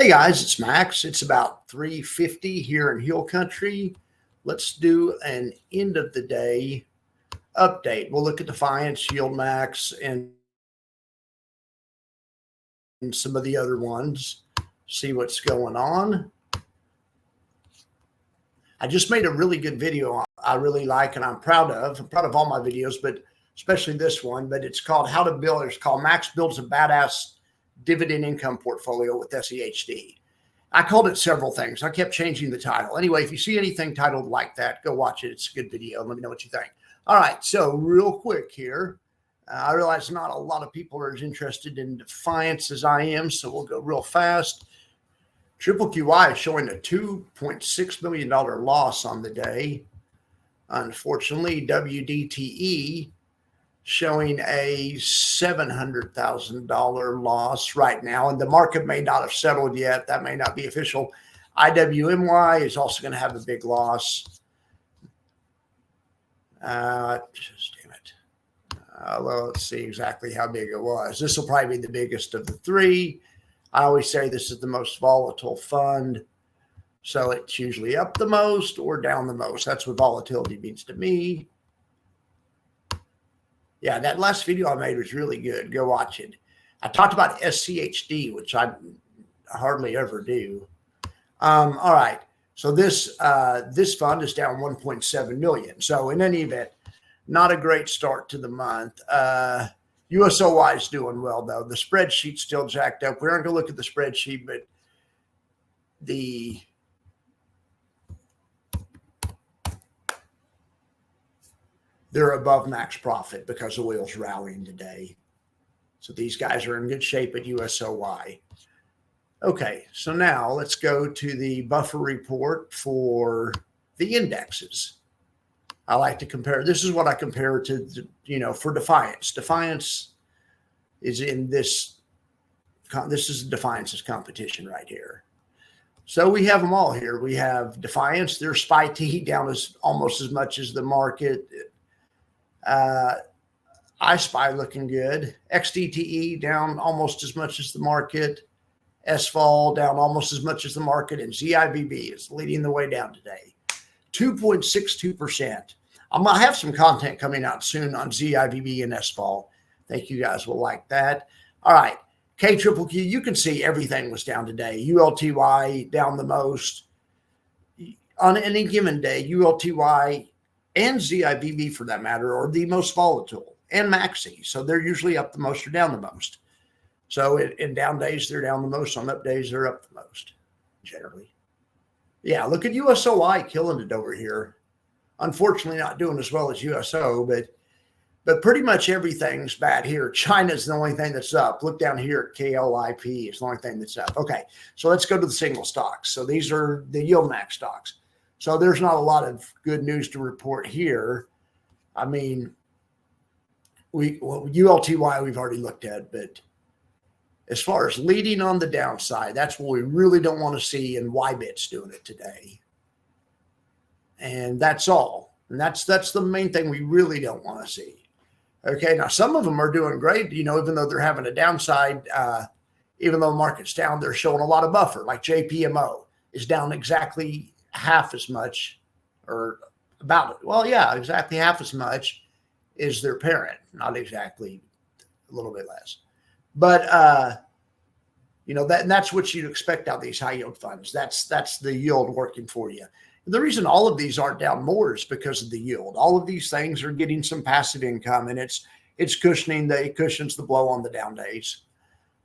Hey guys, it's Max. It's about 3:50 here in Hill Country. Let's do an end of the day update. We'll look at Defiance, YieldMax, and some of the other ones, see what's going on. I just made a really good video I really like and I'm proud of. I'm proud of all my videos, but especially this one. But it's called How to Build. It's called Max Builds a Badass Dividend Income Portfolio with SEHD. I called it several things. I kept changing the title. Anyway, if you see anything titled like that, go watch it. It's a good video. Let me know what you think. All right, so real quick here. I realize not a lot of people are as interested in Defiance as I am, so we'll go real fast. Triple QI is showing a $2.6 million loss on the day. Unfortunately, WDTE showing a $700,000 loss right now, and the market may not have settled yet. That may not be official. IWMY is also going to have a big loss. Damn it. Well, let's see exactly how big it was. This will probably be the biggest of the three. I always say this is the most volatile fund, so it's usually up the most or down the most. That's what volatility means to me. Yeah, that last video I made was really good. Go watch it. I talked about SCHD, which I hardly ever do. All right, so this fund is down 1.7 million. So in any event, not a great start to the month. USOY is doing well, though. The spreadsheet's still jacked up. We aren't going to look at the spreadsheet, but they're above max profit because oil's rallying today. So these guys are in good shape at USOY. Okay, so now let's go to the buffer report for the indexes. I like to compare. This is what I compare to, for Defiance. Defiance is in this. This is Defiance's competition right here. So we have them all here. We have Defiance. Their SPY T down almost as much as the market. iSpy looking good. XDTE down almost as much as the market. SVOL down almost as much as the market. And ZIVB is leading the way down today. 2.62%. I'm going to have some content coming out soon on ZIVB and SVOL. Think you guys will like that. All right. KQQQ, you can see everything was down today. ULTY down the most. On any given day, ULTY and ZIVB, for that matter, are the most volatile, and Maxi. So they're usually up the most or down the most. So in down days, they're down the most. On up days, they're up the most, generally. Yeah, look at USOI killing it over here. Unfortunately, not doing as well as USO, but pretty much everything's bad here. China's the only thing that's up. Look down here at KLIP. It's the only thing that's up. Okay, so let's go to the single stocks. So these are the YieldMax stocks. So there's not a lot of good news to report here. I mean, ULTY we've already looked at, but as far as leading on the downside, that's what we really don't want to see, and YBIT's doing it today. And that's all. And that's the main thing we really don't want to see. Okay, now some of them are doing great, even though they're having a downside, even though the market's down, they're showing a lot of buffer, like JPMO is down exactly half as much, or about it. Well, yeah, exactly half as much is their parent, not exactly, a little bit less. But, that's what you'd expect out of these high yield funds. That's the yield working for you. The reason all of these aren't down more is because of the yield. All of these things are getting some passive income, and it cushions the blow on the down days.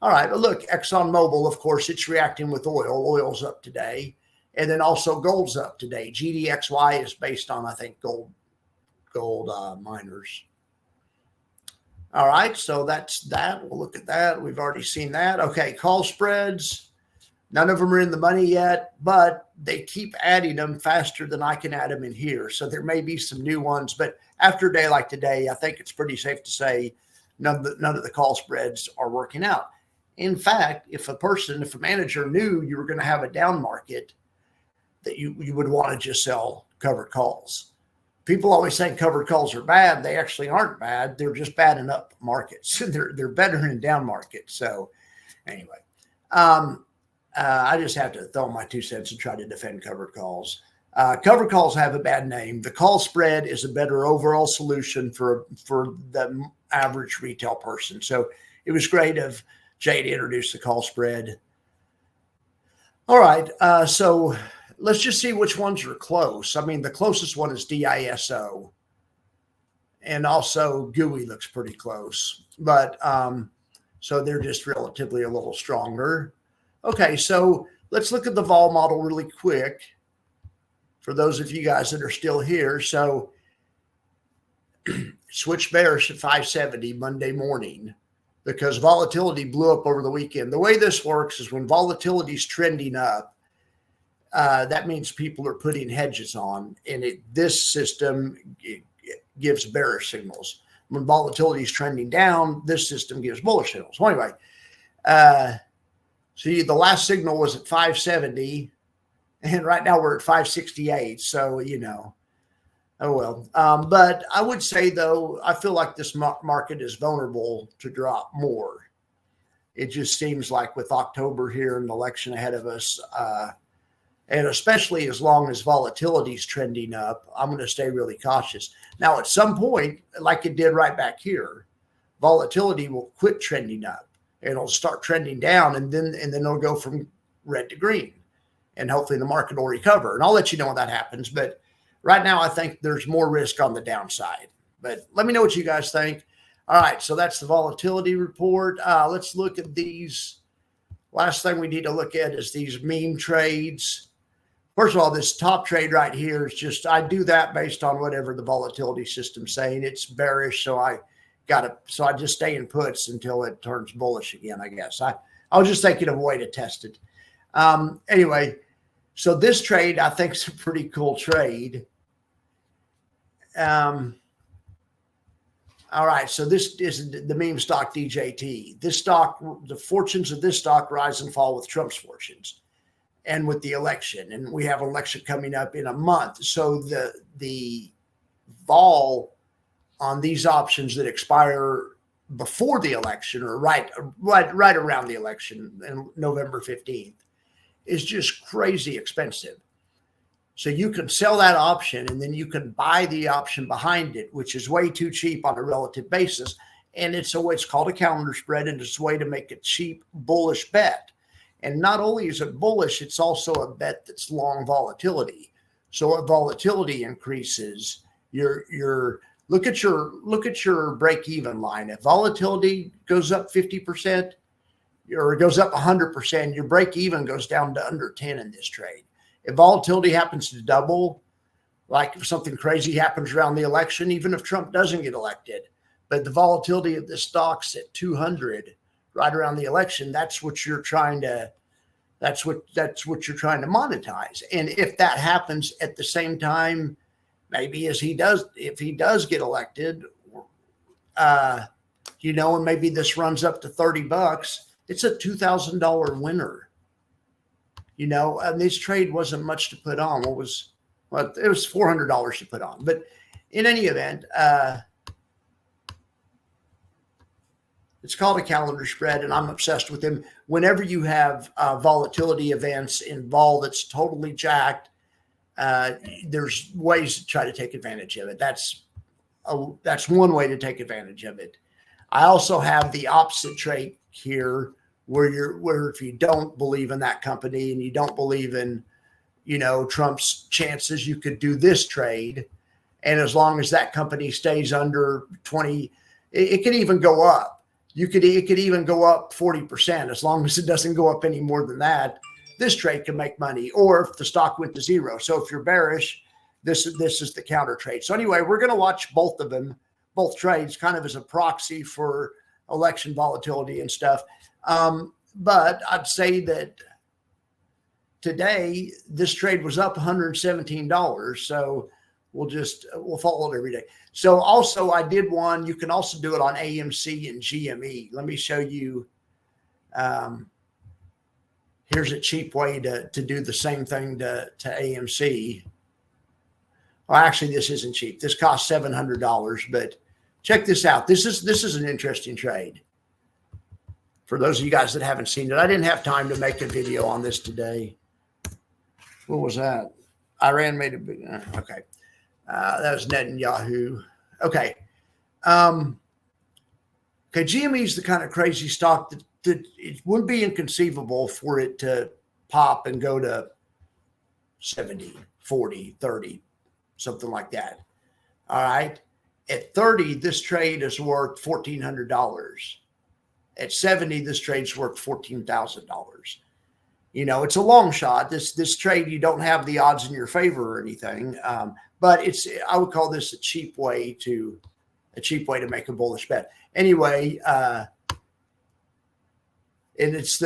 All right, but look, ExxonMobil, of course, it's reacting with oil. Oil's up today. And then also gold's up today. GDXY is based on, I think, gold miners. All right, so that's that. We'll look at that. We've already seen that. Okay, call spreads. None of them are in the money yet, but they keep adding them faster than I can add them in here. So there may be some new ones, but after a day like today, I think it's pretty safe to say none of the call spreads are working out. In fact, if a manager knew you were going to have a down market, that you would want to just sell covered calls. People always think covered calls are bad. They actually aren't bad. They're just bad in up markets. They're better in down markets. So anyway, I just have to throw my 2 cents and try to defend covered calls. Covered calls have a bad name. The call spread is a better overall solution for the average retail person. So it was great of Jay to introduce the call spread. All right, so let's just see which ones are close. I mean, the closest one is DISO. And also GUI looks pretty close. But so they're just relatively a little stronger. Okay, so let's look at the vol model really quick for those of you guys that are still here. So switch bearish at 570 Monday morning because volatility blew up over the weekend. The way this works is when volatility is trending up, that means people are putting hedges on, and this system gives bearish signals. When volatility is trending down, this system gives bullish signals. Well, anyway, see, the last signal was at 570, and right now we're at 568. So, you know, oh well. But I would say, though, I feel like this market is vulnerable to drop more. It just seems like with October here and the election ahead of us, and especially as long as volatility is trending up, I'm going to stay really cautious. Now, at some point, like it did right back here, volatility will quit trending up. It'll start trending down, and then it'll go from red to green, and hopefully the market will recover. And I'll let you know when that happens. But right now, I think there's more risk on the downside. But let me know what you guys think. All right, so that's the volatility report. Let's look at these. Last thing we need to look at is these meme trades. First of all, this top trade right here is just, I do that based on whatever the volatility system's saying. It's bearish, so I just stay in puts until it turns bullish again, I guess. I was just thinking of a way to test it. Anyway, so this trade, I think, is a pretty cool trade. All right, so this is the meme stock DJT. This stock, the fortunes of this stock rise and fall with Trump's fortunes and with the election. And we have an election coming up in a month. So the vol on these options that expire before the election or right around the election in November 15th is just crazy expensive. So you can sell that option and then you can buy the option behind it, which is way too cheap on a relative basis. And it's called a calendar spread, and it's a way to make a cheap bullish bet. And not only is it bullish, it's also a bet that's long volatility. So if volatility increases, look at your break-even line. If volatility goes up 50% or it goes up 100%, your break-even goes down to under 10 in this trade. If volatility happens to double, like if something crazy happens around the election, even if Trump doesn't get elected, but the volatility of the stock's at 200 right around the election, that's what you're trying to monetize. And if that happens at the same time, maybe if he does get elected, and maybe this runs up to $30, it's a $2,000 winner. And this trade wasn't much to put on. It was $400 to put on. But in any event, it's called a calendar spread, and I'm obsessed with them. Whenever you have volatility events in vol that's totally jacked, there's ways to try to take advantage of it. That's one way to take advantage of it. I also have the opposite trade here, where if you don't believe in that company and you don't believe in, Trump's chances, you could do this trade. And as long as that company stays under 20, it can even go up. It could even go up 40% as long as it doesn't go up any more than that. This trade can make money, or if the stock went to zero. So if you're bearish, this is the counter trade. So anyway, we're going to watch both of them, both trades, kind of as a proxy for election volatility and stuff. But I'd say that today this trade was up $117. So we'll follow it every day. So also I did one. You can also do it on AMC and GME. Let me show you. Here's a cheap way to do the same thing to AMC. Well, actually, this isn't cheap. This costs $700, but check this out. This is an interesting trade. For those of you guys that haven't seen it, I didn't have time to make a video on this today. What was that? Iran made a big, okay. That was Netanyahu. Okay. Okay, GME is the kind of crazy stock that it wouldn't be inconceivable for it to pop and go to 70, 40, 30, something like that. All right. At 30, this trade is worth $1,400. At 70, this trade's worth $14,000. You know, it's a long shot. This trade, you don't have the odds in your favor or anything. But I would call this a cheap way to make a bullish bet. Anyway, and it's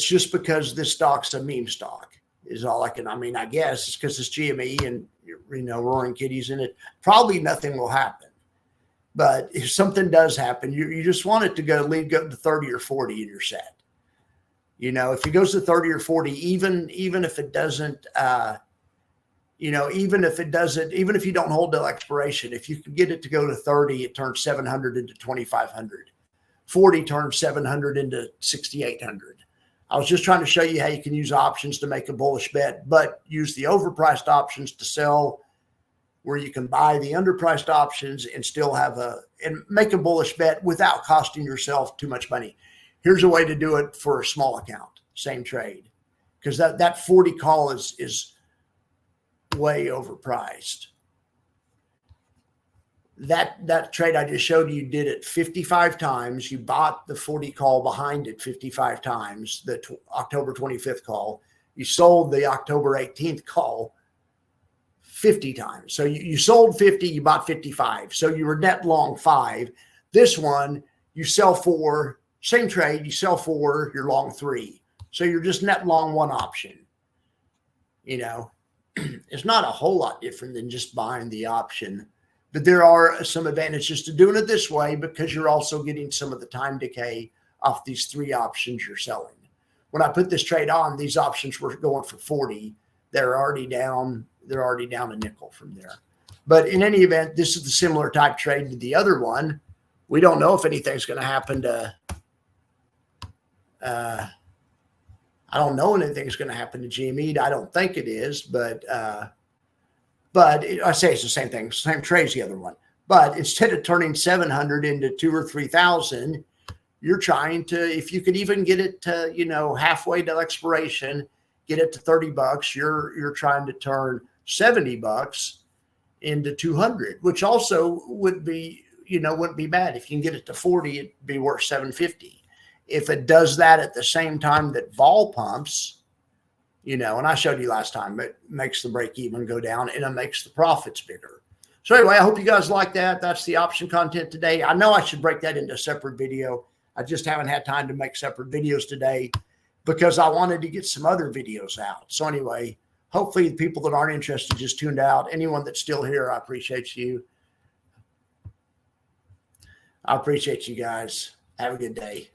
just because this stock's a meme stock is all I guess it's because it's GME and, you know, roaring kitties in it. Probably nothing will happen. But if something does happen, you just want it to go to 30 or 40 and you're set. You know, if it goes to 30 or 40, even if it doesn't, even if you don't hold till expiration, if you can get it to go to 30, it turns 700 into 2,500. 40 turns 700 into 6,800. I was just trying to show you how you can use options to make a bullish bet, but use the overpriced options to sell, where you can buy the underpriced options and still and make a bullish bet without costing yourself too much money. Here's a way to do it for a small account, same trade, because that 40 call is way overpriced. That trade I just showed you did it 55 times. You bought the 40 call behind it 55 times, the October 25th call. You sold the October 18th call 50 times. So you sold 50, you bought 55. So you were net long 5. This one, you sell 4, same trade, you sell 4, you're long 3. So you're just net long 1 option. You know, it's not a whole lot different than just buying the option, but there are some advantages to doing it this way because you're also getting some of the time decay off these 3 options you're selling. When I put this trade on, these options were going for 40. They're already down a nickel from there. But in any event, this is the similar type trade to the other one. We don't know if anything's going to happen to, I don't know anything's going to happen to GME. I don't think it is, but I say it's the same thing, same trade as the other one. But instead of turning 700 into 2,000 or 3,000, you're trying to, if you could even get it to, you know, halfway to expiration, get it to $30, you're trying to turn $70 into 200, which also would be, you know, wouldn't be bad. If you can get it to 40, it'd be worth 750. If it does that at the same time that vol pumps, you know, and I showed you last time, it makes the break even go down and it makes the profits bigger. So anyway, I hope you guys like that. That's the option content today. I know I should break that into a separate video. I just haven't had time to make separate videos today because I wanted to get some other videos out. So anyway, hopefully the people that aren't interested just tuned out. Anyone that's still here, I appreciate you. I appreciate you guys. Have a good day.